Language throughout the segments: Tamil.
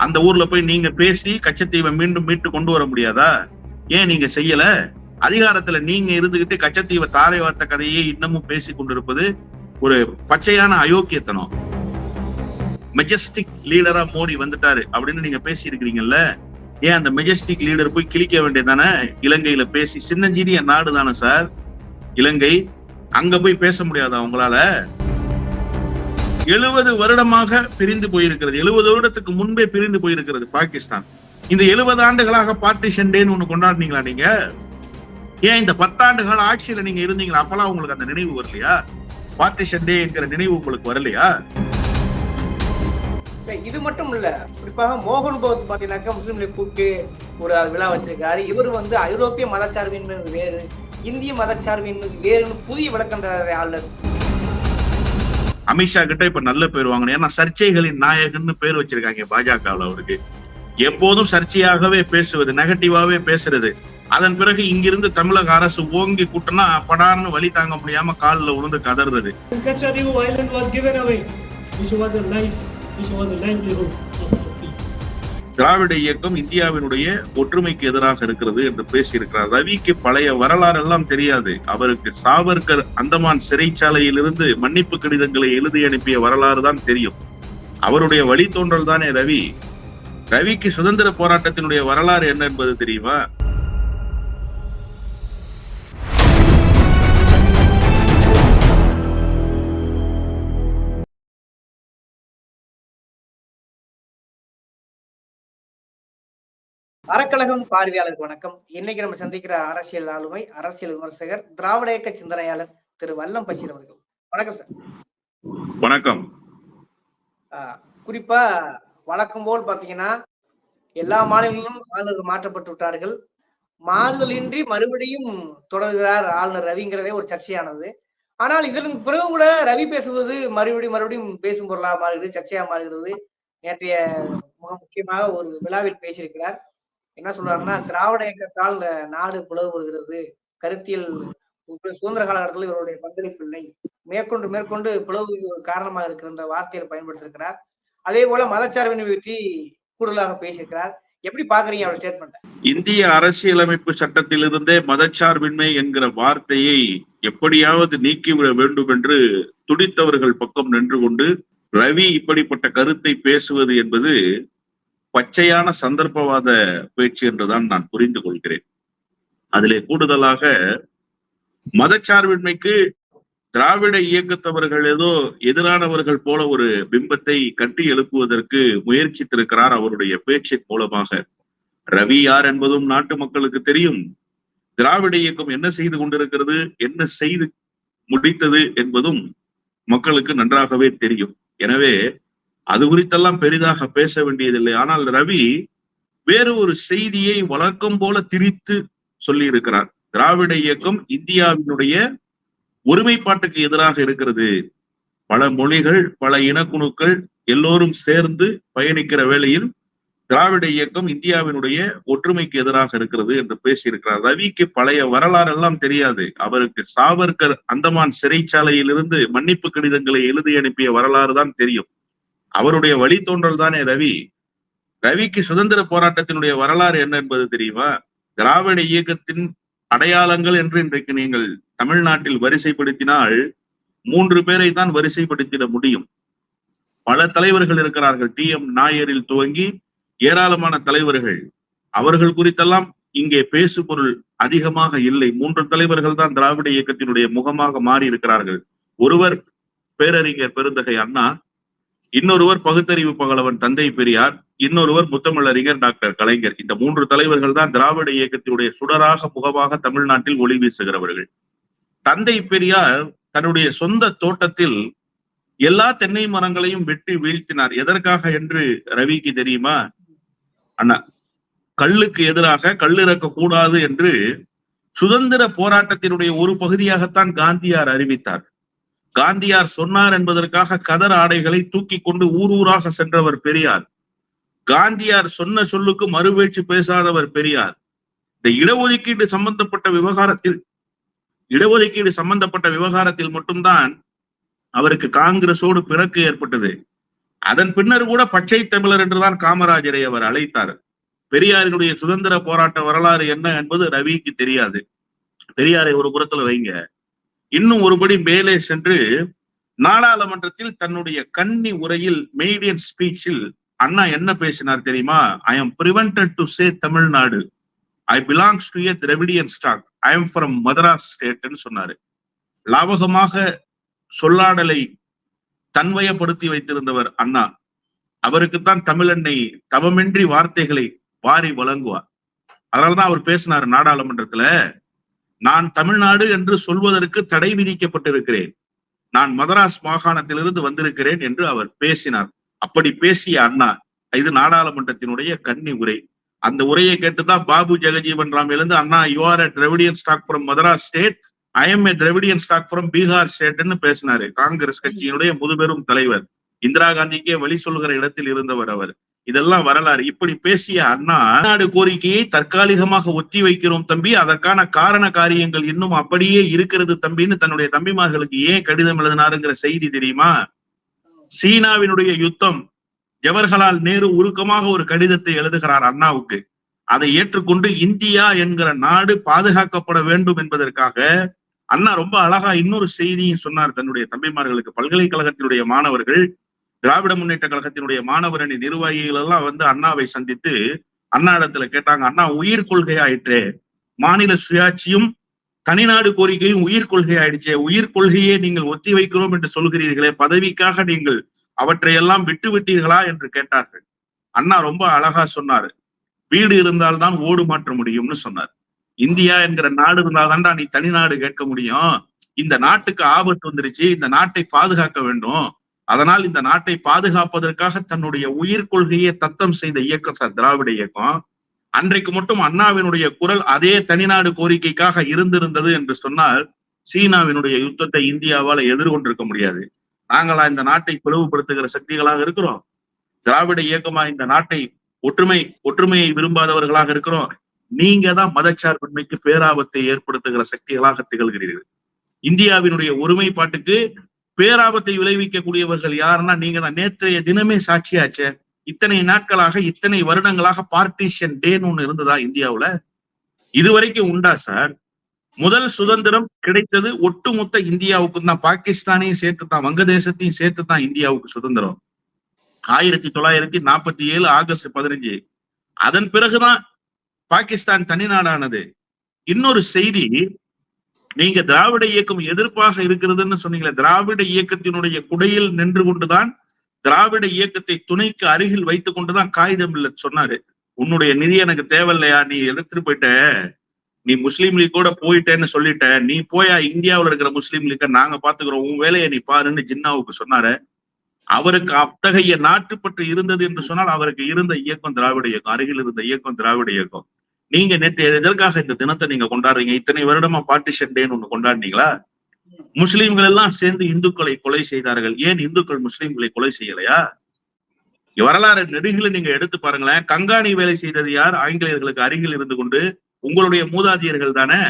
அந்த ஊர்ல போய் நீங்க பேசி கச்சத்தீவை மீண்டும் மீட்டு கொண்டு வர முடியாதா? ஏன் நீங்க செய்யல? அதிகாரத்துல நீங்க இருந்துகிட்டு கச்சத்தீவை தாரை வார்த்த கதையே இன்னமும் பேசி கொண்டிருப்பது ஒரு பச்சையான அயோக்கியத்தனம். மெஜஸ்டிக் லீடரா மோடி வந்துட்டாரு அப்படின்னு நீங்க பேசி இருக்கிறீங்கல்ல, ஏன் அந்த மெஜஸ்டிக் லீடர் போய் கிழிக்க வேண்டியதானே? இலங்கையில பேசி, சின்னஞ்சிறிய நாடு தானே சார் இலங்கை, அங்க போய் பேச முடியாதா உங்களால? 70 வருடமாக பிரிந்து போயிருக்கிறது, 70 வருடத்துக்கு முன்பே பிரிந்து போயிருக்கிறது பாகிஸ்தான். இந்த 70 ஆண்டுகளாக பார்ட்டிஷன் டேன்னு ஒண்ணு கொண்டாடுனீங்களா நீங்க? ஏன் இந்த 10 ஆண்டுகால ஆட்சியில நீங்க இருந்தீங்களா? அப்பெல்லாம் உங்களுக்கு அந்த நினைவு வரலையா? பார்ட்டிஷன் டே என்கிற நினைவு உங்களுக்கு வரலையா? இது மட்டும் இல்ல, குறிப்பாக மோகன் பகவத் பாத்தீங்கன்னாக்கா முஸ்லீம்களை கூப்பிட்டு ஒரு விழா வச்சிருக்காரு. இவர் வந்து ஐரோப்பிய மதச்சார்பின்மை வேறு, இந்திய மதச்சார்பின்மை வேறுன்னு புதிய விளக்கம் தர ஆளுநர். அமித்ஷா கிட்ட இப்ப நல்ல பேர் வாங்கணும், ஏன்னா சர்ச்சைகளின் நாயகன்னு பேர் வச்சிருக்காங்க பாஜகவில். அவருக்கு எப்போதும் சர்ச்சையாகவே பேசுவது, நெகட்டிவாவே பேசுறது. அதன் பிறகு இங்கிருந்து தமிழக அரசு ஓங்கி கூட்டினா படார்னு வழி தாங்க முடியாம காலில் விழுந்து கதறது. திராவிட இயக்கம் இந்தியாவினுடைய ஒற்றுமைக்கு எதிராக இருக்கிறது என்று பேசியிருக்கிறார். ரவிக்கு பழைய வரலாறு எல்லாம் தெரியாது. அவருக்கு சாவர்கர் அந்தமான் சிறைச்சாலையிலிருந்து மன்னிப்பு கடிதங்களை எழுதி அனுப்பிய வரலாறு தான் தெரியும். அவருடைய வழித்தோன்றல் தானே ரவி. ரவிக்கு சுதந்திர போராட்டத்தினுடைய வரலாறு என்ன என்பது தெரியுமா? அறக்கழகம் பார்வையாளருக்கு வணக்கம். இன்னைக்கு நம்ம சந்திக்கிற அரசியல் ஆளுமை, அரசியல் விமர்சகர், திராவிட இயக்க சிந்தனையாளர் திரு வல்லம் பஷீர் அவர்கள். வணக்கம் சார். வணக்கம். குறிப்பா வழக்கம் போல் பாத்தீங்கன்னா எல்லா மாநிலங்களிலும் ஆளுநர்கள் மாற்றப்பட்டு விட்டார்கள். மாறுதலின்றி மறுபடியும் தொடர்கிறார் ஆளுநர் ரவிங்கிறதே ஒரு சர்ச்சையானது. ஆனால் இதற்கு பிறகு கூட ரவி பேசுவது மறுபடியும் பேசும் பொருளா மாறுகிறது, சர்ச்சையா மாறுகிறது. நேற்றைய மிக முக்கியமாக ஒரு விழாவில் பேசியிருக்கிறார். என்ன சொல்றாருன்னா, திராவிட இயக்கத்தால் நாடு பிளவு வருகிறது, கருத்தியல் சுதந்திர காலகட்டத்தில் இவருடைய பங்களிப்பு இல்லை, மேற்கொண்டு பிளவு காரணமாக இருக்கின்ற வார்த்தையை பயன்படுத்திருக்கிறார். அதே போல மதச்சார்பின்மை பற்றி கூடுதலாக பேசியிருக்கிறார். எப்படி பாக்குறீங்க அவருடைய ஸ்டேட்மெண்ட்? இந்திய அரசியலமைப்பு சட்டத்திலிருந்தே மதச்சார்பின்மை என்கிற வார்த்தையை எப்படியாவது நீக்கிவிட வேண்டும் என்று துடித்தவர்கள் பக்கம் நின்று கொண்டு ரவி இப்படிப்பட்ட கருத்தை பேசுவது என்பது பச்சையான சந்தர்ப்பவாத பேச்சு என்றுதான் நான் புரிந்து கொள்கிறேன். அதிலே கூடுதலாக மதச்சார்பின்மைக்கு திராவிட இயக்கத்தவர்கள் ஏதோ எதிரானவர்கள் போல ஒரு பிம்பத்தை கட்டி எழுப்புவதற்கு முயற்சித்திருக்கிறார் அவருடைய பேச்சின் மூலமாக. ரவி யார் என்பதும் நாட்டு மக்களுக்கு தெரியும். திராவிட இயக்கம் என்ன செய்து கொண்டிருக்கிறது, என்ன செய்து முடித்தது என்பதும் மக்களுக்கு நன்றாகவே தெரியும். எனவே அது குறித்தெல்லாம் பெரிதாக பேச வேண்டியதில்லை. ஆனால் ரவி வேறு ஒரு செய்தியை வழக்கம் போல திரித்து சொல்லி இருக்கிறார். திராவிட இயக்கம் இந்தியாவினுடைய ஒருமைப்பாட்டுக்கு எதிராக இருக்கிறது, பல மொழிகள், பல இனக்குழுக்கள் எல்லோரும் சேர்ந்து பயணிக்கிற வேளையில் திராவிட இயக்கம் இந்தியாவினுடைய ஒற்றுமைக்கு எதிராக இருக்கிறது என்று பேசியிருக்கிறார். ரவிக்கு பழைய வரலாறு எல்லாம் தெரியாது. அவருக்கு சாவர்கர் அந்தமான் சிறைச்சாலையிலிருந்து மன்னிப்பு கடிதங்களை எழுதி அனுப்பிய வரலாறு தான் தெரியும். அவருடைய வழித்தோன்றல் தானே ரவி. ரவிக்கு சுதந்திர போராட்டத்தினுடைய வரலாறு என்ன என்பது தெரியுமா? திராவிட இயக்கத்தின் அடையாளங்கள் என்று இன்றைக்கு நீங்கள் தமிழ்நாட்டில் வரிசைப்படுத்தினால் 3 பேரை தான் வரிசைப்படுத்திட முடியும். பல தலைவர்கள் இருக்கிறார்கள். டி.எம். நாயரில் துவங்கி ஏராளமான தலைவர்கள். அவர்கள் குறித்தெல்லாம் இங்கே பேசு பொருள் அதிகமாக இல்லை. 3 தலைவர்கள் தான் திராவிட இயக்கத்தினுடைய முகமாக மாறி இருக்கிறார்கள். ஒருவர் பேரறிஞர் பெருந்தகை அண்ணா, இன்னொருவர் பகுத்தறிவு பகலவன் தந்தை பெரியார், இன்னொருவர் முத்தமிழறிஞர் டாக்டர் கலைஞர். இந்த 3 தலைவர்கள் தான் திராவிட இயக்கத்தினுடைய சுடராக முகமாக தமிழ்நாட்டில் ஒளி வீசுகிறவர்கள். தந்தை பெரியார் தன்னுடைய சொந்த தோட்டத்தில் எல்லா தென்னை மரங்களையும் வெட்டி வீழ்த்தினார். எதற்காக என்று ரவிக்கு தெரியுமா? அண்ணா, கல்லுக்கு எதிராக கல்லிறக்க கூடாது என்று சுதந்திர போராட்டத்தினுடைய ஒரு பகுதியாகத்தான் காந்தியார் அறிவித்தார். காந்தியார் சொன்னார் என்பதற்காக கதர் ஆடைகளை தூக்கி கொண்டு ஊராக சென்றவர் பெரியார். காந்தியார் சொன்ன சொல்லுக்கு மறுபேச்சு பேசாதவர் பெரியார். இந்த இடஒதுக்கீடு சம்பந்தப்பட்ட விவகாரத்தில் மட்டும்தான் அவருக்கு காங்கிரஸோடு பிணக்கு ஏற்பட்டது. அதன் பின்னர் கூட பச்சை தமிழர் என்றுதான் காமராஜரை அவர் அழைத்தார். பெரியாரினுடைய சுதந்திர போராட்ட வரலாறு என்ன என்பது ரவிக்கு தெரியாது. பெரியாரை ஒரு புறத்துல வைங்க, இன்னும் ஒருபடி மேலே சென்று நாடாளுமன்றத்தில் தன்னுடைய கன்னி உரையில் மெய்டியன் ஸ்பீச்சில் அண்ணா என்ன பேசினார் தெரியுமா? I am prevented to say Tamil Nadu, I belongs to a Dravidian stock, I am from Madras ஸ்டேட்னு சொன்னாரு. லாபகமாக சொல்லாடலை தன்வயப்படுத்தி வைத்திருந்தவர் அண்ணா. அவருக்குத்தான் தமிழன்னை தவமின்றி வார்த்தைகளை வாரி வழங்குவார். அதனாலதான் அவர் பேசினார் நாடாளுமன்றத்துல, நான் தமிழ்நாடு என்று சொல்வதற்கு தடை விதிக்கப்பட்டிருக்கிறேன், நான் மதராஸ் மாகாணத்திலிருந்து வந்திருக்கிறேன் என்று அவர் பேசினார். அப்படி பேசிய அண்ணா, இது நாடாளுமன்றத்தினுடைய கன்னி உரை. அந்த உரையை கேட்டுதான் பாபு ஜெகஜீவன் ராம் எழுந்து, Anna you are a Dravidian stock from Madras state, I am a Dravidian stock from Bihar ஸ்டேட்னு பேசினாரு. காங்கிரஸ் கட்சியினுடைய முதுபெரும் தலைவர், இந்திரா காந்திக்கே வழி சொல்கிற இடத்தில் இருந்தவர் அவர். இதெல்லாம் வரலாறு. இப்படி பேசிய அண்ணா, நாடு கோரிக்கையை தற்காலிகமாக ஒத்தி வைக்கிறோம் தம்பி, அதற்கான காரண காரியங்கள் இன்னும் அப்படியே இருக்கிறது தம்பின்னு தன்னுடைய தம்பிமார்களுக்கு ஏன் கடிதம் எழுதினாருங்கிற செய்தி தெரியுமா? சீனாவினுடைய யுத்தம், ஜவஹர்லால் நேரு உருக்கமாக ஒரு கடிதத்தை எழுதுகிறார் அண்ணாவுக்கு. அதை ஏற்றுக்கொண்டு இந்தியா என்கிற நாடு பாதுகாக்கப்பட வேண்டும் என்பதற்காக அண்ணா ரொம்ப அழகா இன்னொரு செய்தியும் சொன்னார் தன்னுடைய தம்பிமார்களுக்கு. பல்கலைக்கழகத்தினுடைய மாணவர்கள், திராவிட முன்னேற்ற கழகத்தினுடைய மாணவர் அணி நிர்வாகிகள் எல்லாம் வந்து அண்ணாவை சந்தித்து அண்ணா இடத்துல கேட்டாங்க, அண்ணா உயிர் கொள்கை ஆயிற்றே, மாநில சுயாட்சியும் தனிநாடு கோரிக்கையும் உயிர் கொள்கை ஆயிடுச்சே, உயிர் கொள்கையே நீங்கள் ஒத்தி வைக்கிறோம் என்று சொல்கிறீர்களே, பதவிக்காக நீங்கள் அவற்றையெல்லாம் விட்டு விட்டீர்களா என்று கேட்டார்கள். அண்ணா ரொம்ப அழகா சொன்னாரு, வீடு இருந்தால்தான் ஓடு மாற்ற முடியும்னு சொன்னார். இந்தியா என்கிற நாடு இருந்தால்தான்டா நீ தனிநாடு கேட்க முடியும். இந்த நாட்டுக்கு ஆபத்து வந்துருச்சு, இந்த நாட்டை பாதுகாக்க வேண்டும், அதனால் இந்த நாட்டை பாதுகாப்பதற்காக தன்னுடைய உயிர் கொள்கையை தத்தம் செய்த இயக்கம் சார் திராவிட இயக்கம். அன்றைக்கு மட்டும் அண்ணாவினுடைய குரல் அதே தனிநாடு கோரிக்கைக்காக இருந்திருந்தது என்று சொன்னால் சீனாவினுடைய யுத்தத்தை இந்தியாவால எதிர்கொண்டிருக்க முடியாது. நாங்களா இந்த நாட்டை பிளவுபடுத்துகிற சக்திகளாக இருக்கிறோம்? திராவிட இயக்கமா இந்த நாட்டை ஒற்றுமையை விரும்பாதவர்களாக இருக்கிறோம்? நீங்க தான் மதச்சார்பின்மைக்கு பேராபத்தை ஏற்படுத்துகிற சக்திகளாக திகழ்கிறீர்கள். இந்தியாவினுடைய ஒருமைப்பாட்டுக்கு பேராபத்தை விளைவிக்கக்கூடியவர்கள் யாருன்னா நீங்க தான். நேற்றைய தினமே சாட்சியாச்சே, இத்தனை நாட்களாக இத்தனை வருடங்களாக பார்ட்டிஷன் டேன்னு ஒண்ணு இருந்ததா இந்தியாவுல? இதுவரைக்கும் உண்டா சார்? முதல் சுதந்திரம் கிடைத்தது ஒட்டுமொத்த இந்தியாவுக்கு தான், பாகிஸ்தானையும் சேர்த்துத்தான், வங்கதேசத்தையும் சேர்த்துத்தான் இந்தியாவுக்கு சுதந்திரம் 1947 ஆகஸ்ட் 15. அதன் பிறகுதான் பாகிஸ்தான் தனிநாடானது. இன்னொரு செய்தி, நீங்க திராவிட இயக்கம் எதிர்ப்பாக இருக்கிறதுன்னு சொன்னீங்களே, திராவிட இயக்கத்தினுடைய குடையில் நின்று கொண்டுதான், திராவிட இயக்கத்தை துணைக்கு அருகில் வைத்துக் கொண்டுதான் காகிதம் இல்ல சொன்னாரு, உன்னுடைய நிதி எனக்கு தேவையில்லையா, நீ எடுத்துட்டு போயிட்ட, நீ முஸ்லீம் லீக் கூட போயிட்டேன்னு சொல்லிட்ட, நீ போயா இந்தியாவில் இருக்கிற முஸ்லீம் லீக்க நாங்க பாத்துக்கிறோம், உன் வேலையை நீ பாருன்னு ஜின்னாவுக்கு சொன்னாரு. அவருக்கு அத்தகைய நாட்டுப்பற்று இருந்தது என்று சொன்னால் அவருக்கு இருந்த இயக்கம் திராவிட இயக்கம், அருகில் இருந்த இயக்கம் திராவிட இயக்கம். நீங்க நேற்று எதற்காக இந்த தினத்தை நீங்க கொண்டாடுறீங்க? இத்தனை வருடமா பார்ட்டிஷன் டேன்னு ஒண்ணு கொண்டாடினீங்களா? முஸ்லீம்கள் எல்லாம் சேர்ந்து இந்துக்களை கொலை செய்தார்கள், ஏன் இந்துக்கள் முஸ்லீம்களை கொலை செய்யலையா? வரலாறு நெடுகில நீங்க எடுத்து பாருங்களேன். கங்காணி வேலை செய்தது யார்? ஆங்கிலேயர்களுக்கு அருகில் இருந்து கொண்டு உங்களுடைய மூதாதியர்கள் தானே.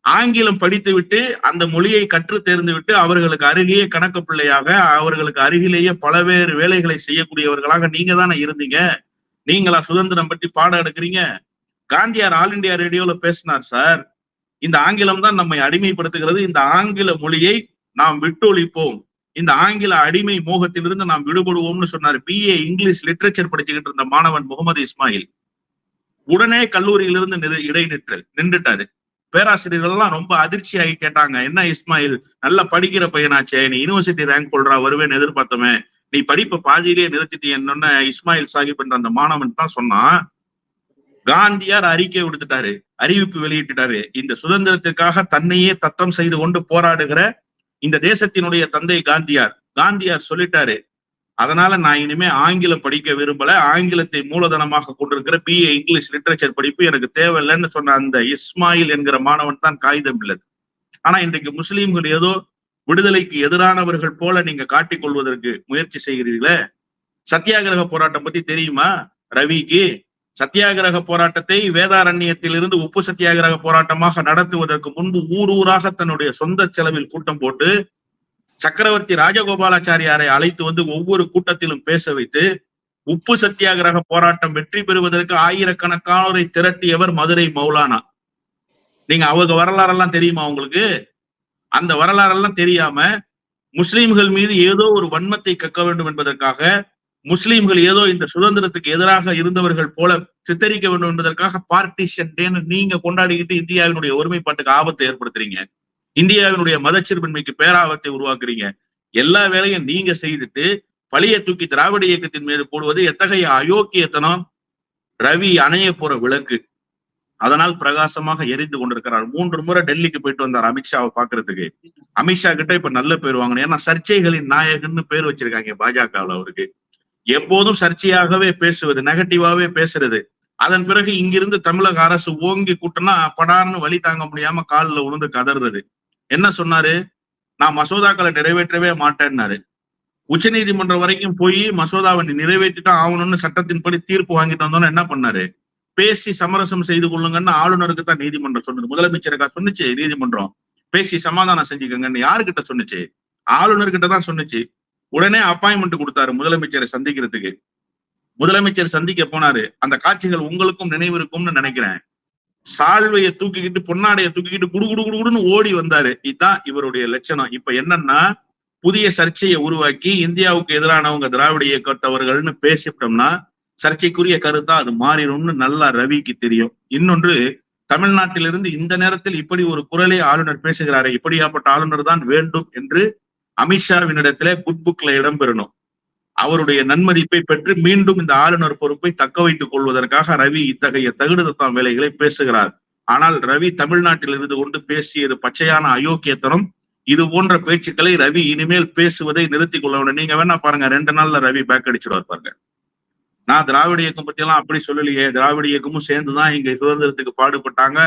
ஆங்கிலம் படித்து விட்டு அந்த மொழியை கற்று தேர்ந்து விட்டு அவர்களுக்கு அருகே கணக்கு பிள்ளையாக, அவர்களுக்கு அருகிலேயே பலவேறு வேலைகளை செய்யக்கூடியவர்களாக நீங்க தானே இருந்தீங்க. நீங்களா சுதந்திரம் பற்றி பாடம் எடுக்கிறீங்க? காந்தியார் ஆல் இண்டியா ரேடியோல பேசினார் சார், இந்த ஆங்கிலம் தான் நம்மை அடிமைப்படுத்துகிறது, இந்த ஆங்கில மொழியை நாம் விட்டொழிப்போம், இந்த ஆங்கில அடிமை மோகத்திலிருந்து நாம் விடுபடுவோம்னு சொன்னார். BA இங்கிலீஷ் லிட்ரேச்சர் படிச்சுக்கிட்டு இருந்த மாணவன் முகமது இஸ்மாயில் உடனே கல்லூரியிலிருந்து நின்றுட்டாரு. பேராசிரியர்கள் எல்லாம் ரொம்ப அதிர்ச்சியாகி கேட்டாங்க, என்ன இஸ்மாயில் நல்லா படிக்கிற பையனாச்சே, நீ யூனிவர்சிட்டி ரேங்க் கொள்றா வருவேன்னு எதிர்பார்த்தமே, நீ படிப்பை பாதியிலேயே நிறுத்திட்டு என்னன்னு இஸ்மாயில் சாஹிப் என்ற அந்த மாணவன் தான் சொன்னான். காந்தியார் அறிக்கை விடுத்துட்டாரு, அறிவிப்பு வெளியிட்டுட்டாரு, இந்த சுதந்திரத்திற்காக தன்னையே தத்தம் செய்து கொண்டு போராடுகிற இந்த தேசத்தினுடைய தந்தை காந்தியார் சொல்லிட்டாரு, அதனால நான் இனிமே ஆங்கிலம் படிக்க விரும்பல, ஆங்கிலத்தை மூலதனமாக கொண்டிருக்கிற BA இங்கிலீஷ் லிட்ரேச்சர் படிப்பு எனக்கு தேவையில்லைன்னு சொன்ன அந்த இஸ்மாயில் என்கிற மாணவன் தான் காகிதம் இல்லது. ஆனா இன்றைக்கு முஸ்லீம்கள் ஏதோ விடுதலைக்கு எதிரானவர்கள் போல நீங்க காட்டிக் கொள்வதற்கு முயற்சி செய்கிறீர்களே. சத்தியாகிரக போராட்டம் பத்தி தெரியுமா ரவிக்கு? சத்தியாகிரக போராட்டத்தை வேதாரண்யத்திலிருந்து உப்பு சத்தியாகிரக போராட்டமாக நடத்துவதற்கு முன்பு ஊர் ஊராக தன்னுடைய சொந்த செலவில் கூட்டம் போட்டு சக்கரவர்த்தி ராஜகோபாலாச்சாரியாரை அழைத்து வந்து ஒவ்வொரு கூட்டத்திலும் பேச வைத்து உப்பு சத்தியாகிரக போராட்டம் வெற்றி பெறுவதற்கு ஆயிரக்கணக்கானோரை திரட்டியவர் மதுரை மௌலானா. நீங்க அவங்க வரலாறெல்லாம் தெரியுமா உங்களுக்கு? அந்த வரலாறெல்லாம் தெரியாம முஸ்லிம்கள் மீது ஏதோ ஒரு வன்மத்தை கக்க வேண்டும் என்பதற்காக, முஸ்லிம்கள் ஏதோ இந்த சுதந்திரத்துக்கு எதிராக இருந்தவர்கள் போல சித்தரிக்க வேண்டும் என்பதற்காக பார்ட்டிஷன் டேன்னு நீங்க கொண்டாடிக்கிட்டு இந்தியாவினுடைய ஒருமைப்பாட்டுக்கு ஆபத்தை ஏற்படுத்துறீங்க. இந்தியாவினுடைய மதச்சிறுபான்மைக்கு பேராபத்தை உருவாக்குறீங்க. எல்லா வேலையும் நீங்க செய்துட்டு பழிய தூக்கி திராவிட இயக்கத்தின் மீது போடுவது எத்தகைய அயோக்கியத்தனம்! ரவி அணைய போற விளக்கு, அதனால் பிரகாசமாக எரிந்து கொண்டிருக்கிறார். 3 முறை டெல்லிக்கு போயிட்டு வந்தார் அமித்ஷாவை பாக்குறதுக்கு. அமித்ஷா கிட்ட இப்ப நல்ல பேர் வாங்கணும். ஏன்னா சர்ச்சைகளின் நாயகன்னு பேர் வச்சிருக்காங்க பாஜகவில். அவருக்கு எப்போதும் சர்ச்சையாகவே பேசுவது, நெகட்டிவாவே பேசுறது. அதன் பிறகு இங்கிருந்து தமிழக அரசு ஓங்கி கூட்டினா படார்னு வழி தாங்க முடியாம காலில் உழுந்து கதறது. என்ன சொன்னாரு? நான் மசோதாக்களை நிறைவேற்றவே மாட்டேன்னாரு. உச்ச நீதிமன்றம் வரைக்கும் போய் மசோதாவை நிறைவேற்றிதான் ஆகணும்னு சட்டத்தின்படி தீர்ப்பு வாங்கிட்டு வந்தோம்னா என்ன பண்ணாரு? பேசி சமரசம் செய்து கொள்ளுங்கன்னு ஆளுநருக்கு தான் நீதிமன்றம் சொன்னது. முதலமைச்சருக்கா சொன்னிச்சு நீதிமன்றம்? பேசி சமாதானம் செஞ்சுக்கங்கன்னு யாருக்கிட்ட சொன்னிச்சு? ஆளுநர்கிட்ட தான் சொன்னிச்சு. உடனே அப்பாயின்மெண்ட் கொடுத்தாரு முதலமைச்சரை சந்திக்கிறதுக்கு. முதலமைச்சர் சந்திக்க போனாரு. அந்த காட்சிகள் உங்களுக்கும் நினைவு இருக்கும்னு நினைக்கிறேன். சால்வையை தூக்கிக்கிட்டு பொன்னாடையை தூக்கிக்கிட்டு குடுகுடுன்னு ஓடி வந்தாரு. இதுதான் இவருடைய லட்சணம். இப்ப என்னன்னா, புதிய சர்ச்சையை உருவாக்கி இந்தியாவுக்கு எதிரானவங்க திராவிட இயக்கத்தவர்கள்னு பேசிட்டோம்னா சர்ச்சைக்குரிய கருத்தா அது மாறிடும்னு நல்லா ரவிக்கு தெரியும். இன்னொன்று, தமிழ்நாட்டிலிருந்து இந்த நேரத்தில் இப்படி ஒரு குரலை ஆளுநர் பேசுகிறாரு. இப்படியாப்பட்ட ஆளுநர் தான் வேண்டும் என்று அமித்ஷாவினிடத்திலே குட் புக்ல இடம்பெறணும். அவருடைய நன்மதிப்பை பெற்று மீண்டும் இந்த ஆளுநர் பொறுப்பை தக்க வைத்துக் கொள்வதற்காக ரவி இத்தகைய தகுடுதத்தாம் வேலைகளை பேசுகிறார். ஆனால் ரவி தமிழ்நாட்டில் இருந்து கொண்டு பேசியது பச்சையான அயோக்கியத்தனம். இது போன்ற பேச்சுக்களை ரவி இனிமேல் பேசுவதை நிறுத்திக் கொள்ள வேண்டும். நீங்க வேணா பாருங்க, 2 நாள்ல ரவி பேக் அடிச்சுடுவார் பாருங்க. நான் திராவிட இயக்கம் பத்தி எல்லாம் அப்படி சொல்லலையே. திராவிட இயக்கமும் சேர்ந்துதான் இங்க சுதந்திரத்துக்கு பாடுபட்டாங்க.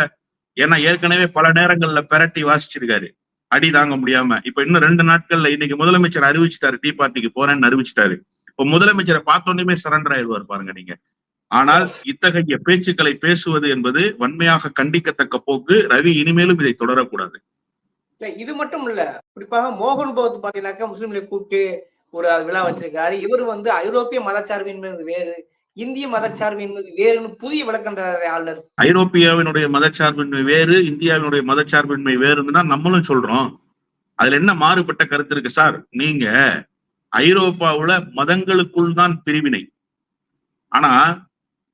ஏன்னா ஏற்கனவே பல நேரங்கள்ல பெரட்டி வாசிச்சிருக்காரு அடி தாங்க முடியாம. இப்ப இன்னும் 2 நாட்கள்ல இன்னைக்கு முதலமைச்சர் அறிவிச்சிட்டாரு, டீ பார்ட்டிக்கு போறேன்னு அறிவிச்சிட்டாரு. இப்ப முதலமைச்சரை பார்த்தோன்னே சரண்டர் ஆயிடுவார் பாருங்க நீங்க. ஆனால் இத்தகைய பேச்சுக்களை பேசுவது என்பது வன்மையாக கண்டிக்கத்தக்க போக்கு. ரவி இனிமேலும் இதை தொடரக்கூடாது. இது மட்டும் இல்ல, குறிப்பாக மோகன் பகவத் பாத்தீங்கன்னாக்கா முஸ்லிம்களை கூப்பிட்டு ஒரு விழா வச்சிருக்காரு. இவர் ஐரோப்பிய மதச்சார்பு என்பது வேறு, இந்திய மதச்சார்பு என்பது வேறுன்னு புதிய விளக்கம் தராரு ஆளுநர். ஐரோப்பியாவினுடைய மதச்சார்பின்மை வேறு, இந்தியாவினுடைய மதச்சார்பின்மை வேறுன்னு தான் நம்மளும் சொல்றோம். அதுல என்ன மாறுபட்ட கருத்து இருக்கு சார்? நீங்க ஐரோப்பாவுல மதங்களுக்குள் தான் பிரிவினை, ஆனா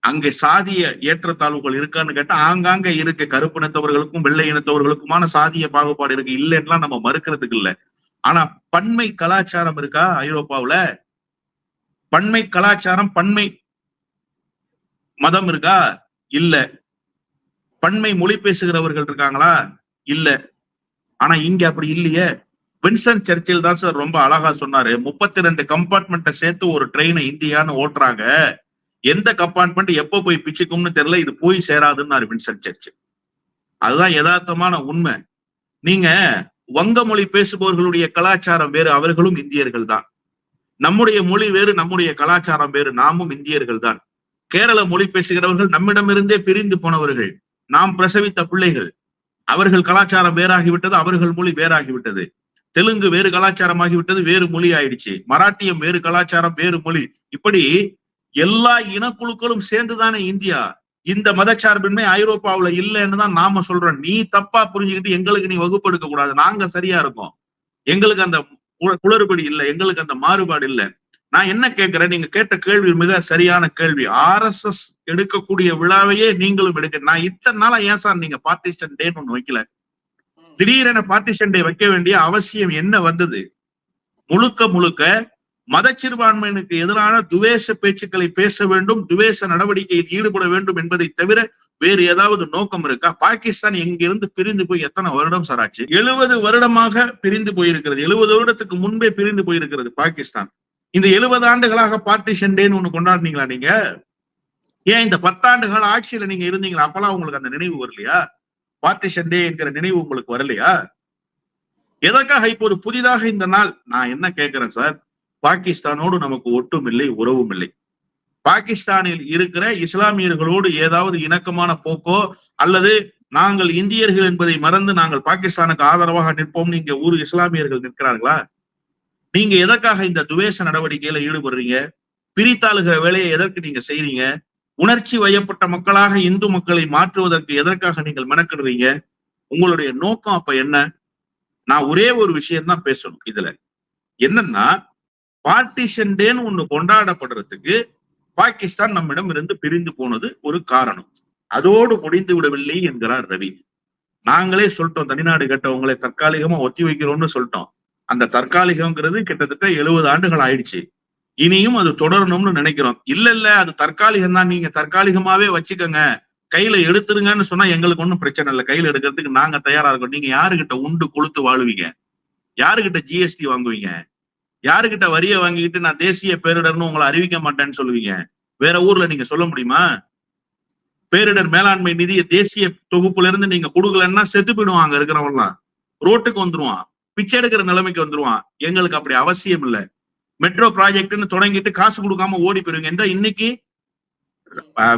அங்கே சாதிய ஏற்றத்தாழ்வுகள் இருக்கான்னு கேட்டா ஆங்காங்க இருக்கு. கருப்பு இனத்தவர்களுக்கும் வெள்ளை இனத்தவர்களுக்குமான சாதிய பாகுபாடு இருக்கு, இல்லைன்னா நம்ம மறுக்கிறதுக்கு இல்லை. ஆனா பன்மை கலாச்சாரம் இருக்கா ஐரோப்பாவுல? பன்மை கலாச்சாரம், பன்மை மதம் இருக்கா? இல்ல. பன்மை மொழி பேசுகிறவர்கள் இருக்காங்களா? இல்ல. ஆனா இங்க அப்படி இல்லையே. வின்சன் சர்ச்சில் தான் சார் ரொம்ப அழகா சொன்னாரு. 32 கம்பார்ட்மெண்ட்டை சேர்த்து ஒரு ட்ரெயினை இந்தியான்னு ஓட்டுறாங்க. எந்த கம்பார்ட்மெண்ட் எப்ப போய் பிச்சுக்கும்னு தெரியல, இது போய் சேராதுன்னு வின்சன் சர்ச்சில். அதுதான் யதார்த்தமான உண்மை. நீங்க வங்க மொழி பேசுபவர்களுடைய கலாச்சாரம் வேறு, அவர்களும் இந்தியர்கள் தான். நம்முடைய மொழி வேறு, நம்முடைய கலாச்சாரம் வேறு, நாமும் இந்தியர்கள் தான். கேரள மொழி பேசுகிறவர்கள் நம்மிடமிருந்தே பிரிந்து போனவர்கள், நாம் பிரசவித்த பிள்ளைகள். அவர்கள் கலாச்சாரம் வேறாகிவிட்டது, அவர்கள் மொழி வேறாகிவிட்டது. தெலுங்கு வேறு கலாச்சாரமாகிவிட்டது, வேறு மொழி ஆயிடுச்சு. மராட்டியம் வேறு கலாச்சாரம், வேறு மொழி. இப்படி எல்லா இனக்குழுக்களும் சேர்ந்துதானே இந்தியா. இந்த மதச்சார்பின்மை ஐரோப்பாவுல இல்லைன்னு தான் நாம சொல்றோம். நீ தப்பா புரிஞ்சுக்கிட்டு எங்களுக்கு நீ வகுப்பு எடுக்க கூடாது. நாங்க சரியா இருக்கோம், எங்களுக்கு அந்த குளறுபடி இல்லை, எங்களுக்கு அந்த மாறுபாடு இல்லை. நான் என்ன கேட்கிறேன், நீங்க கேட்ட கேள்வி மிக சரியான கேள்வி. RSS எடுக்கக்கூடிய விழாவையே நீங்களும் எடுக்க. நான் இத்தனை நாளா ஏன் சார் நீங்க பார்ட்டிஷன் டேன்னு ஒண்ணு வைக்கல? திடீரென பார்ட்டிஷன் டே வைக்க வேண்டிய அவசியம் என்ன வந்தது? முழுக்க முழுக்க மதச்சிறுபான்மையினுக்கு எதிரான துவேஷ பேச்சுக்களை பேச வேண்டும், துவேஷ நடவடிக்கையில் ஈடுபட வேண்டும் என்பதை தவிர வேறு ஏதாவது நோக்கம் இருக்கா? பாகிஸ்தான் எங்கிருந்து பிரிந்து போய் எத்தனை வருடம் சார் ஆச்சு? 70 வருடமாக பிரிந்து போயிருக்கிறது. 70 வருடத்துக்கு முன்பே பிரிந்து போயிருக்கிறது பாகிஸ்தான். இந்த 70 ஆண்டுகளாக பார்ட்டிஷன் டேன்னு ஒண்ணு கொண்டாடுனீங்களா நீங்க? ஏன் இந்த 10 ஆண்டுகால ஆட்சியில நீங்க இருந்தீங்களா? அப்பெல்லாம் உங்களுக்கு அந்த நினைவு வரலையா? பார்ட்டிஷன் டே என்கிற நினைவு உங்களுக்கு வரலையா? எதற்காக இப்போது புதிதாக இந்த நாள்? நான் என்ன கேட்கிறேன் சார், பாகிஸ்தானோடு நமக்கு ஒட்டும் இல்லை, உறவும் இல்லை. பாகிஸ்தானில் இருக்கிற இஸ்லாமியர்களோடு ஏதாவது இணக்கமான போக்கோ அல்லது நாங்கள் இந்தியர்கள் என்பதை மறந்து நாங்கள் பாகிஸ்தானுக்கு ஆதரவாக நிற்போம்னு இங்க ஊர் இஸ்லாமியர்கள் நிற்கிறார்களா? நீங்க எதற்காக இந்த துவேஷ நடவடிக்கையில ஈடுபடுறீங்க? பிரித்தாளுகிற வேலையை எதற்கு நீங்க செய்றீங்க? உணர்ச்சி வயப்பட்ட மக்களாக இந்து மக்களை மாற்றுவதற்கு எதற்காக நீங்கள் மெனக்கிடுறீங்க? உங்களுடைய நோக்கம் அப்ப என்ன? நான் ஒரே ஒரு விஷயம் தான் பேசணும் இதுல. என்னன்னா, பார்ட்டிஷன் டேன்னு ஒண்ணு கொண்டாடப்படுறதுக்கு பாகிஸ்தான் நம்மிடம் இருந்து பிரிந்து போனது ஒரு காரணம். அதோடு முடிந்து விடவில்லை என்கிறார் ரவி. நாங்களே சொல்லிட்டோம், தனிநாடு கேட்டவங்களை தற்காலிகமா ஒத்தி வைக்கிறோம்னு சொல்லிட்டோம். அந்த தற்காலிகம்ங்கிறது கிட்டத்தட்ட 70 ஆண்டுகள் ஆயிடுச்சு. இனியும் அது தொடரணும்னு நினைக்கிறோம். இல்ல அது தற்காலிகம் தான், நீங்க தற்காலிகமாவே வச்சுக்கோங்க, கையில எடுத்துருங்கன்னு சொன்னா எங்களுக்கு ஒண்ணும் பிரச்சனை இல்லை. கையில எடுக்கிறதுக்கு நாங்க தயாரா இருக்கோம். நீங்க யாருகிட்ட உண்டு கொளுத்து வாழுவீங்க? யாருகிட்ட ஜிஎஸ்டி வாங்குவீங்க? யாருகிட்ட வரிய வாங்கிக்கிட்டு நான் தேசிய பேரிடர்னு உங்களை அறிவிக்க மாட்டேன்னு சொல்லுவீங்க? வேற ஊர்ல நீங்க சொல்ல முடியுமா? பேரிடர் மேலாண்மை நிதியை தேசிய தொகுப்புல இருந்து நீங்க கொடுக்கலன்னா செத்து போயிடுவாங்க. இருக்கிறவங்கலாம் ரோட்டுக்கு வந்துருவான், பிச்சை எடுக்கிற நிலைமைக்கு வந்துருவான். எங்களுக்கு அப்படி அவசியம் இல்லை. மெட்ரோ ப்ராஜெக்ட்னு தொடங்கிட்டு காசு கொடுக்காம ஓடி போயிருவீங்க. இந்த இன்னைக்கு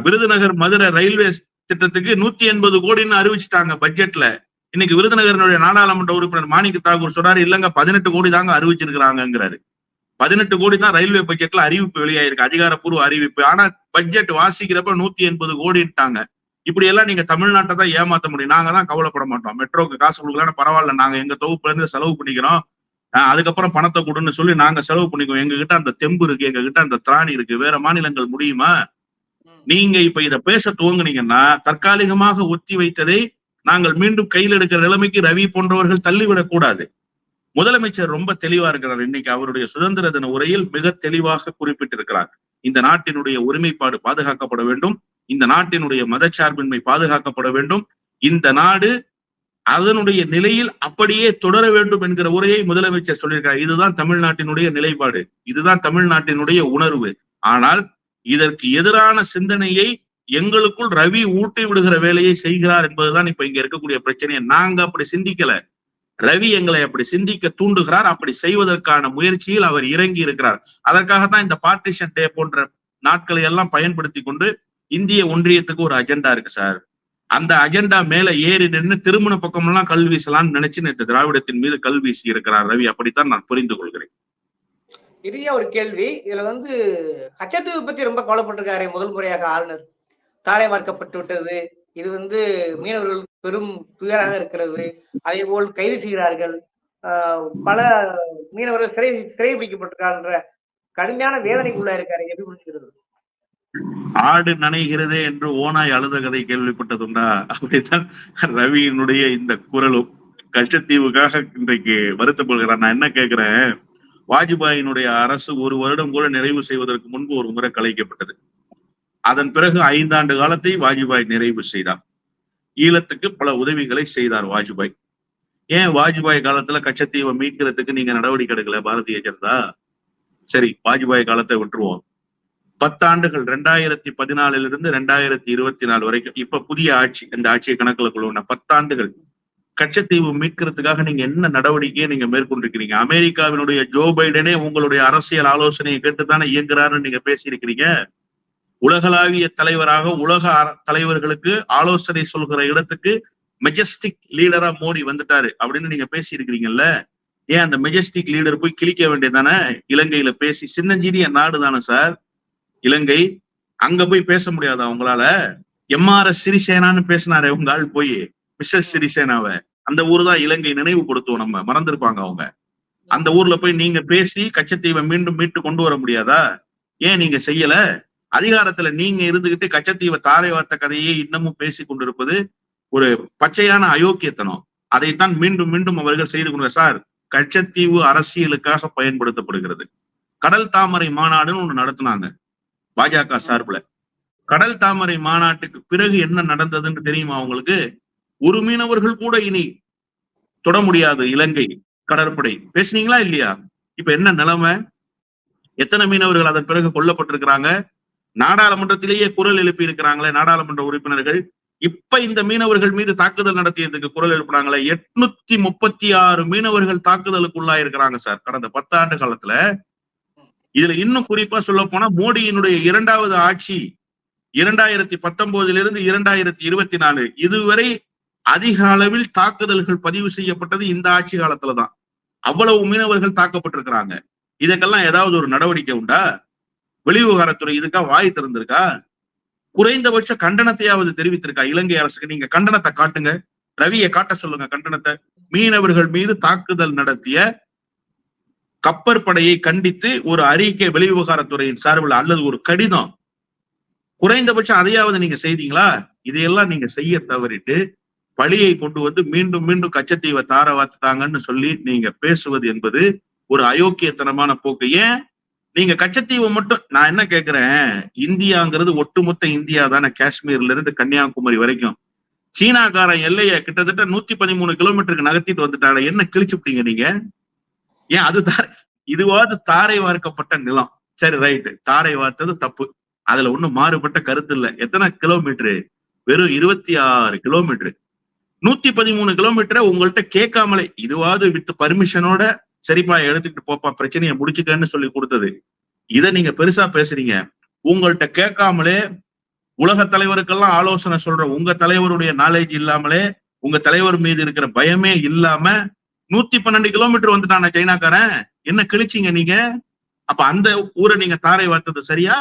விருதுநகர் மதுரை ரயில்வே திட்டத்துக்கு 180 கோடின்னு அறிவிச்சுட்டாங்க பட்ஜெட்ல. இன்னைக்கு விருதுநகரனுடைய நாடாளுமன்ற உறுப்பினர் மாணிக்க தாக்கூர் சொல்றாரு, இல்லங்க 18 கோடி தாங்க அறிவிச்சிருக்கிறாங்கிறாரு. 18 கோடி தான் ரயில்வே பட்ஜெட்ல அறிவிப்பு வெளியாயிருக்கு, அதிகாரப்பூர்வ அறிவிப்பு. ஆனா பட்ஜெட் வாசிக்கிறப்ப 180 கோடிட்டாங்க. இப்படி எல்லாம் நீங்க தமிழ்நாட்டை தான் ஏமாத்த முடியும். நாங்க தான் கவலைப்பட மாட்டோம். மெட்ரோக்கு காசு கொடுக்கலன்னு பரவாயில்ல, நாங்க எங்க தொகுப்புல இருந்து செலவு பண்ணிக்கிறோம், அதுக்கப்புறம் பணத்தை கொடுன்னு சொல்லி நாங்க செலவு பண்ணிக்குவோம். எங்க கிட்ட அந்த தெம்பு இருக்கு, எங்க கிட்ட அந்த திராணி இருக்கு. வேற மாநிலங்கள் முடியுமா? நீங்க இப்ப இத பேச துவங்குனீங்கன்னா தற்காலிகமாக ஒத்தி வைத்ததை நாங்கள் மீண்டும் கையில் எடுக்கிற நிலைமைக்கு ரவி போன்றவர்கள் தள்ளிவிடக் கூடாது. முதலமைச்சர் ரொம்ப தெளிவா இருக்கிறார். இன்னைக்கு அவருடைய சுதந்திர தின உரையில் மிக தெளிவாக குறிப்பிட்டிருக்கிறார். இந்த நாட்டினுடைய ஒருமைப்பாடு பாதுகாக்கப்பட வேண்டும், இந்த நாட்டினுடைய மதச்சார்பின்மை பாதுகாக்கப்பட வேண்டும், இந்த நாடு அதனுடைய நிலையில் அப்படியே தொடர வேண்டும் என்கிற உரையை முதலமைச்சர் சொல்லியிருக்கார். இதுதான் தமிழ்நாட்டினுடைய நிலைப்பாடு, இதுதான் தமிழ்நாட்டினுடைய உணர்வு. ஆனால் இதற்கு எதிரான சிந்தனையை எங்களுக்குள் ரவி ஊட்டி விடுகிற வேலையை செய்கிறார் என்பதுதான் இப்ப இங்க இருக்கக்கூடிய பிரச்சனையை. நாங்க அப்படி சிந்திக்கல, ரவி எங்களை அப்படி சிந்திக்க தூண்டுகிறார். அப்படி செய்வதற்கான முயற்சியில் அவர் இறங்கி இருக்கிறார். அதற்காகத்தான் இந்த பார்ட்டிஷன் டே போன்ற நாட்களை எல்லாம் பயன்படுத்தி கொண்டு இந்திய ஒன்றியத்துக்கு ஒரு அஜெண்டா இருக்கு சார். அந்த அஜெண்டா மேல ஏறி நின்று திருமண பக்கம் எல்லாம் கல் வீசலாம்னு நினைச்சு நேற்று திராவிடத்தின் மீது கல் வீசி இருக்கிறார் ரவி. அப்படித்தான் நான் புரிந்து கொள்கிறேன். இறுதியா ஒரு கேள்வி, இதுல கச்சத்தீவு பத்தி ரொம்ப கவலைப்பட்டிருக்காரு முதல் முறையாக ஆளுநர். தாரை வார்க்கப்பட்டு விட்டது, இது மீனவர்கள் பெரும் துயராக இருக்கிறது, அதே போல் கைது செய்கிறார்கள், பல மீனவர்கள் சிறை பிடிக்கப்பட்டிருக்காங்க, கடுமையான வேதனைக்குள்ளா இருக்காரு. எப்படி புரிஞ்சுக்கிறது? ஆடு நனைகிறதே என்று ஓனாய் அழுத கதை கேள்விப்பட்டதுண்டா? அப்படித்தான் ரவியினுடைய இந்த குரலும். கச்சத்தீவுக்காக இன்றைக்கு வருத்தப்படுகிறார். நான் என்ன கேட்கிறேன், வாஜ்பாயினுடைய அரசு 1 வருடம் கூட நிறைவு செய்வதற்கு முன்பு ஒரு முறை கலைக்கப்பட்டது. அதன் பிறகு 5 ஆண்டு காலத்தை வாஜ்பாய் நிறைவு செய்தார். ஈழத்துக்கு பல உதவிகளை செய்தார் வாஜ்பாய். ஏன் வாஜ்பாய் காலத்துல கச்சத்தீவை மீட்கிறதுக்கு நீங்க நடவடிக்கை எடுக்கல பாரதிய ஜனதா? சரி, வாஜ்பாய் காலத்தை விட்டுருவோம். 10 ஆண்டுகள் 2014 2024 வரைக்கும், இப்ப புதிய ஆட்சி, இந்த ஆட்சியை கணக்குல கொள்ளுங்க, 10 ஆண்டுகள் கச்சத்தீவு மீட்கிறதுக்காக நீங்க என்ன நடவடிக்கையை நீங்க மேற்கொண்டிருக்கிறீங்க? அமெரிக்காவினுடைய ஜோ பைடனே உங்களுடைய அரசியல் ஆலோசனையை கேட்டுத்தானே இயங்குறாருன்னு நீங்க பேசியிருக்கிறீங்க. உலகளாவிய தலைவராக உலக தலைவர்களுக்கு ஆலோசனை சொல்கிற இடத்துக்கு மெஜஸ்டிக் லீடரா மோடி வந்துட்டாரு அப்படின்னு நீங்க பேசி இருக்கிறீங்கல்ல. ஏன் அந்த மெஜஸ்டிக் லீடர் போய் கிழிக்க வேண்டியதானே? இலங்கையில பேசி, சின்னஞ்சிறிய நாடு தானே சார் இலங்கை, அங்க போய் பேச முடியாதா உங்களால? MRS சிறிசேனான்னு பேசினாரு உங்க ஆள் போய், மிஸ்ஸஸ் சிறிசேனாவை. அந்த ஊர் தான் இலங்கை, நினைவுபடுத்துவோம், நம்ம மறந்துருப்பாங்க அவங்க. அந்த ஊர்ல போய் நீங்க பேசி கச்சத்தீவை மீண்டும் மீட்டு கொண்டு வர முடியாதா? ஏன் நீங்க செய்யல? அதிகாரத்துல நீங்க இருந்துகிட்டு கச்சத்தீவை தாரை வார்த்த கதையை இன்னமும் பேசி கொண்டிருப்பது ஒரு பச்சையான அயோக்கியத்தனம். அதைத்தான் மீண்டும் மீண்டும் அவர்கள் செய்து கொண்டு சார். கச்சத்தீவு அரசியலுக்காக பயன்படுத்தப்படுகிறது. கடல் தாமரை மாநாடுன்னு ஒண்ணு நடத்தினாங்க பாஜக சார்புல. கடல் தாமரை மாநாட்டுக்கு பிறகு என்ன நடந்ததுன்னு தெரியுமா உங்களுக்கு? ஒரு மீனவர்கள் கூட இனி தொட முடியாது இலங்கை கடற்படை. பேசுனீங்களா இல்லையா? இப்ப என்ன நிலைமை? எத்தனை மீனவர்கள் அதன் பிறகு கொல்லப்பட்டிருக்கிறாங்க? நாடாளுமன்றத்திலேயே குரல் எழுப்பி இருக்கிறாங்களே நாடாளுமன்ற உறுப்பினர்கள். இப்ப இந்த மீனவர்கள் மீது தாக்குதல் நடத்தியதுக்கு குரல் எழுப்புறாங்களே, 836 மீனவர்கள் தாக்குதலுக்குள்ளாயிருக்கிறாங்க சார் கடந்த 10 ஆண்டு காலத்துல. இதுல இன்னும் குறிப்பா சொல்ல போனா மோடியினுடைய 2வது ஆட்சி 2019 2024 இதுவரை அதிக அளவில் தாக்குதல்கள் பதிவு செய்யப்பட்டது இந்த ஆட்சி காலத்துலதான். அவ்வளவு மீனவர்கள் தாக்கப்பட்டிருக்கிறாங்க. இதுக்கெல்லாம் ஏதாவது ஒரு நடவடிக்கை உண்டா? வெளிவிவகாரத்துறை இதுக்கா வாய் திறந்திருக்கா? குறைந்தபட்ச கண்டனத்தையாவது தெரிவித்திருக்கா இலங்கை அரசுக்கு? நீங்க கண்டனத்தை காட்டுங்க, ரவியை காட்ட சொல்லுங்க கண்டனத்தை. மீனவர்கள் மீது தாக்குதல் நடத்திய கப்பற்படையை கண்டித்து ஒரு அறிக்கை வெளிவிவகாரத்துறையின் சார்பில் அல்லது ஒரு கடிதம், குறைந்தபட்சம் அதையாவது நீங்க செய்தீங்களா? இதையெல்லாம் நீங்க செய்ய தவறிட்டு பழியை கொண்டு வந்து மீண்டும் மீண்டும் கச்சத்தீவை தார வாத்துட்டாங்கன்னு சொல்லி நீங்க பேசுவது என்பது ஒரு அயோக்கியத்தனமான போக்கு. ஏன் நீங்க கச்சத்தீவை மட்டும், நான் என்ன கேட்கிறேன், இந்தியாங்கிறது ஒட்டுமொத்த இந்தியா தானே, காஷ்மீர்ல இருந்து கன்னியாகுமரி வரைக்கும். சீனாக்காரன் எல்லைய கிட்டத்தட்ட 113 கிலோமீட்டருக்கு நகர்த்திட்டு வந்துட்டாங்க. என்ன கிழிச்சுட்டீங்க நீங்க? ஏன் அது இதுவாது தாரை வார்க்கப்பட்ட நிலம். சரி ரைட்டு, தாரை வார்த்தது தப்பு, அதுல ஒண்ணும் மாறுபட்ட கருத்து இல்ல. எத்தனை கிலோமீட்டரு? வெறும் 26 கிலோமீட்டர். 113 கிலோமீட்டரை உங்கள்கிட்ட கேட்காமலே இதுவாது வித் பர்மிஷனோட சரிப்பா எடுத்துக்கிட்டு போப்பா பிரச்சனையை முடிச்சுக்கன்னு சொல்லி கொடுத்தது. இதை நீங்க பெருசா பேசுறீங்க. உங்கள்கிட்ட கேட்காமலே உலக தலைவருக்கெல்லாம் ஆலோசனை சொல்ற உங்க தலைவருடைய நாலேஜ் இல்லாமலே, உங்க தலைவர் மீது இருக்கிற பயமே இல்லாம 112 கிலோமீட்டர் வந்துட்டான சைனாக்காரன். என்ன கிழிச்சிங்க நீங்க? அப்ப அந்த ஊரை நீங்க தாரை வார்த்தது சரியா?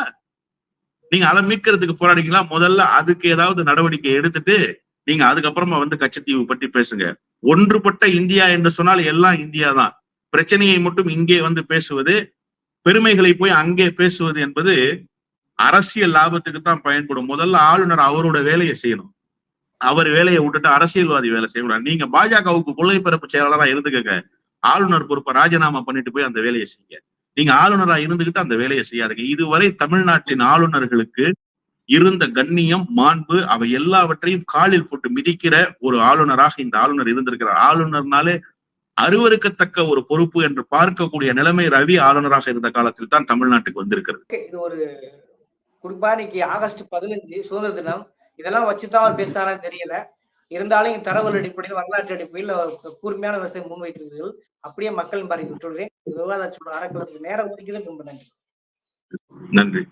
நீங்க அதை மீட்கிறதுக்கு போராடிங்களா? முதல்ல அதுக்கு ஏதாவது நடவடிக்கை எடுத்துட்டு நீங்க அதுக்கப்புறமா வந்து கச்சத்தீவு பற்றி பேசுங்க. ஒன்றுபட்ட இந்தியா என்று சொன்னால் எல்லாம் இந்தியா தான். பிரச்சனையை மட்டும் இங்கே வந்து பேசுவது, பெருமைகளை போய் அங்கே பேசுவது என்பது அரசியல் லாபத்துக்கு தான் பயன்படும். முதல்ல ஆளுநர் அவரோட வேலையை செய்யணும். அவர் வேலையை விட்டுட்டு அரசியல்வாதி வேலை செய்யக்கூடாது. நீங்க பாஜகவுக்கு கொள்கை பரப்பு செயலாளரா இருந்துக்கங்க, ஆளுநர் பொறுப்பை ராஜினாமா பண்ணிட்டு போய் அந்த வேலையை செய்யுங்க. நீங்க ஆளுநரா இருந்துகிட்டு அந்த வேலையை செய்யாதுங்க. இதுவரை தமிழ்நாட்டின் ஆளுநர்களுக்கு இருந்த கண்ணியம், மாண்பு, அவை எல்லாவற்றையும் காலில் போட்டு மிதிக்கிற ஒரு ஆளுநராக இந்த ஆளுநர் இருந்திருக்கிறார். ஆளுநர்னாலே அருவருக்கத்தக்க ஒரு பொறுப்பு என்று பார்க்கக்கூடிய நிலைமை ரவி ஆளுநராக இருந்த காலத்தில் தான் தமிழ்நாட்டுக்கு வந்திருக்கிறது. இது ஒரு குறிப்பா இன்னைக்கு ஆகஸ்ட் 15 சுதந்திர தினம், இதெல்லாம் வச்சுதான் அவர் பேசினாரான்னு தெரியல. இருந்தாலும் இந்த தரவுகள் அடிப்படையில், வரலாற்று அடிப்படையில் கூர்மையான விவசாயம் முன்வைத்திருக்கிறீர்கள். அப்படியே மக்கள் பாருங்க விட்டுடுறேன். விவாதத்தோட அறக்கலத்துக்கு நேரம் ஒதுக்கியது ரொம்ப நன்றி. நன்றி.